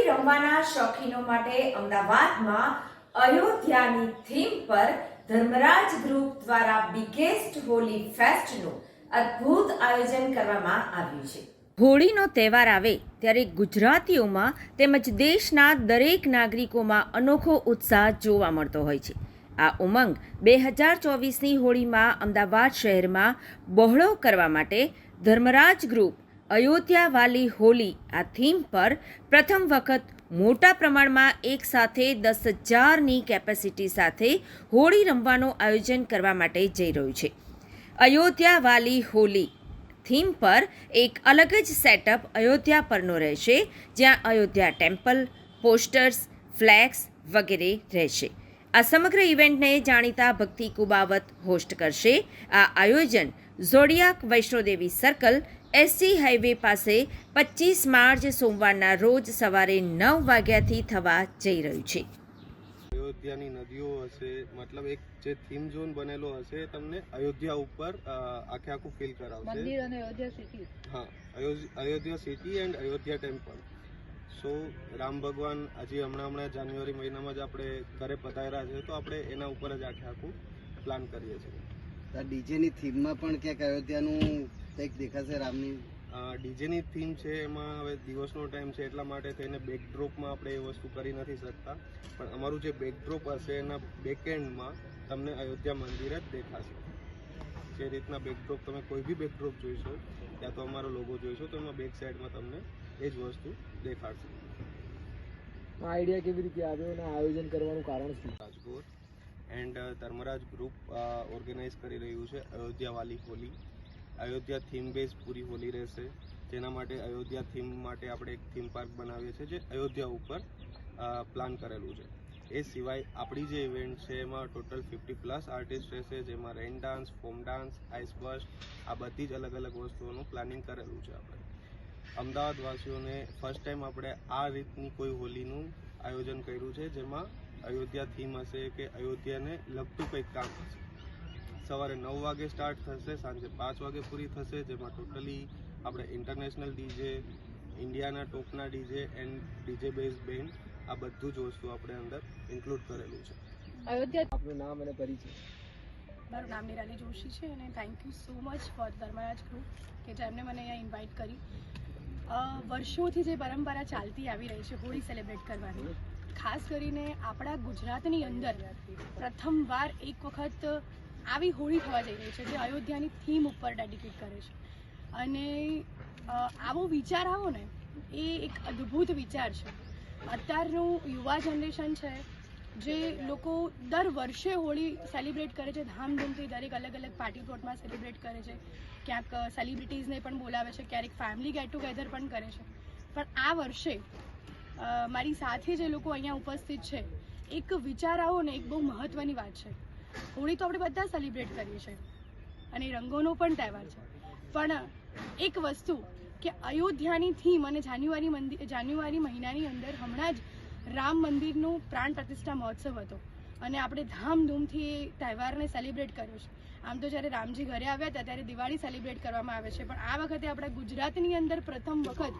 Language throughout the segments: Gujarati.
રમવાના શોખીનો માટે અમદાવાદમાં અયોધ્યાની થીમ પર ધર્મરાજ ગ્રુપ દ્વારા બિગેસ્ટ હોલી ફેસ્ટનું અદ્ભુત આયોજન કરવામાં આવ્યું છે। હોળીનો તહેવાર આવે ત્યારે ગુજરાતીઓમાં તેમજ દેશના દરેક નાગરિકોમાં અનોખો ઉત્સાહ જોવા મળતો હોય છે। આ ઉમંગ 2024ની હોળીમાં અમદાવાદ શહેરમાં બહોળો કરવા માટે ધર્મરાજ ગ્રુપ અયોધ્યા વાલી હોલી આ થીમ પર પ્રથમ વખત મોટા પ્રમાણમાં એક સાથે 10,000ની કેપેસિટી સાથે હોળી રમવાનું આયોજન કરવા માટે જઈ રહ્યું છે। અયોધ્યા વાલી હોલી થીમ પર એક અલગ જ સેટઅપ અયોધ્યા પરનો રહેશે, જ્યાં અયોધ્યા ટેમ્પલ, પોસ્ટર્સ, ફ્લેક્સ વગેરે રહેશે। આ સમગ્ર ઇવેન્ટને જાણીતા ભક્તિ કુબાવત હોસ્ટ કરશે। આ આયોજન ઝોડિયાક વૈષ્ણોદેવી સર્કલ એસજી હાઈવે પાસે 25 માર્ચ સોમવારના રોજ સવારે 9 વાગ્યાથી થવા જઈ રહ્યું છે। અયોધ્યાની નદીઓ હશે, મતલબ એક જે થીમ ઝોન બનેલો હશે, તમને અયોધ્યા ઉપર આખું ફીલ કરાવશે। મંદિર અને અયોધ્યા સિટી, હા, Ayodhya city and Ayodhya temple. So Ram ભગવાન હજી હમણાં જાન્યુઆરી મહિનામાં જ આપણે ઘરે પધાર્યા છે, તો આપણે એના ઉપર જ આખું પ્લાન કરીએ છીએ। ડીજેની થીમમાં પણ ક્યાંક અયોધ્યાનું કંઈક દેખાશે રામની? ડીજેની થીમ છે, એમાં હવે દિવસનો ટાઈમ છે એટલા માટે થઈને બેકડ્રોપમાં આપણે એ વસ્તુ કરી નથી શકતા, પણ અમારું જે બેકડ્રોપ હશે એના બેકએન્ડમાં તમને અયોધ્યા મંદિર જ દેખાશે। જે રીતના બેકડ્રોપ તમે કોઈ બી બેકડ્રોપ જોઈશો, ત્યાં તો અમારો લોગો જોઈશો, તો એમાં બેક સાઈડમાં તમને એ જ વસ્તુ દેખાડશે। આઈડિયા કેવી રીતે આવ્યો અને આયોજન કરવાનું કારણ શું? Rajkot and Dharmraj group organize કરી રહ્યું છે અયોધ્યા વાલી હોલી। અયોધ્યા થીમ બેઝ પૂરી હોલી રહેશે, જેના માટે અયોધ્યા થીમ માટે આપણે એક થીમ પાર્ક બનાવીએ છીએ, જે અયોધ્યા ઉપર પ્લાન કરેલું છે। એ સિવાય આપણી જે ઇવેન્ટ છે એમાં ટોટલ 50+ આર્ટિસ્ટ રહેશે, જેમાં rain dance, foam dance, ice bust, આ બધી જ અલગ અલગ વસ્તુઓનું પ્લાનિંગ કરેલું છે। આપણે અમદાવાદ વાસીઓને ફર્સ્ટ ટાઈમ આપણે આ રીતની કોઈ હોલીનું આયોજન કર્યું છે, જેમાં અયોધ્યા થીમ હશે કે અયોધ્યાને લગતું કંઈક કામ હશે। સવારે 9 વાગે સ્ટાર્ટ થશે, સાંજે 5 વાગે પૂરી થશે, જેમાં ટોટલી આપણે ઇન્ટરનેશનલ ડીજે, ઇન્ડિયાના ટોપના DJ and DJ bass band, આ બધું જ વસ્તુ આપણે અંદર ઇન્ક્લુડ કરેલું છે। અયોધ્યા, આપનું નામ અને પરિચય? મારું નામ નિરાલી જોશી છે અને thank you so much for Dharmaraj group કે જેમને મને અહીંયા ઇન્વાઇટ કરી। વર્ષોથી જે પરંપરા ચાલતી આવી રહી છે હોળી સેલિબ્રેટ કરવાની, ખાસ કરીને આપણા ગુજરાતની અંદર પ્રથમવાર એક વખત આવી હોળી થવા જઈ રહી છે, જે અયોધ્યાની થીમ ઉપર ડેડિકેટ કરે છે। અને આવો વિચાર આવો ને, એ એક અદ્ભુત વિચાર છે। અત્યારનું યુવા જનરેશન છે, જે લોકો દર વર્ષે હોળી સેલિબ્રેટ કરે છે ધામધૂમથી, દરેક અલગ અલગ પાર્ટી પ્લોટમાં સેલિબ્રેટ કરે છે, ક્યાંક સેલિબ્રિટીઝને પણ બોલાવે છે, ક્યારેક ફેમિલી ગેટ ટુગેધર પણ કરે છે। પણ આ વર્ષે મારી સાથે જે લોકો અહીંયા ઉપસ્થિત છે, એક વિચાર આવો ને, એક બહુ મહત્ત્વની વાત છે। હોળી તો આપણે બધા સેલિબ્રેટ કરીએ છીએ અને રંગોનો પણ તહેવાર છે, પણ એક વસ્તુ કે અયોધ્યાની થીમ અને જાન્યુઆરી મહિનાની અંદર હમણાં જ રામ મંદિરનું પ્રાણ પ્રતિષ્ઠા મહોત્સવ હતો અને આપણે ધામધૂમથી એ તહેવારને સેલિબ્રેટ કર્યો છે। આમ તો જ્યારે રામજી ઘરે આવ્યા હતા ત્યારે દિવાળી સેલિબ્રેટ કરવામાં આવે છે, પણ આ વખતે આપણા ગુજરાતની અંદર પ્રથમ વખત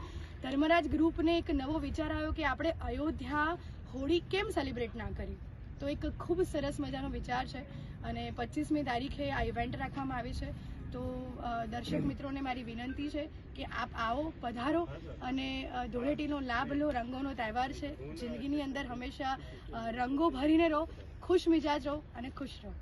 ધર્મરાજ ગ્રુપને એક નવો વિચાર આવ્યો કે આપણે અયોધ્યા હોળી કેમ સેલિબ્રેટ ના કરી। તો એક ખૂબ સરસ મજાનો વિચાર છે અને 25મી તારીખે આ ઇવેન્ટ રાખવામાં આવી છે। તો દર્શક મિત્રોને મારી વિનંતી છે કે આપ આવો, પધારો અને ધૂળેટીનો લાભ લો। રંગોનો તહેવાર છે, જિંદગીની અંદર હંમેશા રંગો ભરીને રહો, ખુશ મિજાજ રહો અને ખુશ રહો।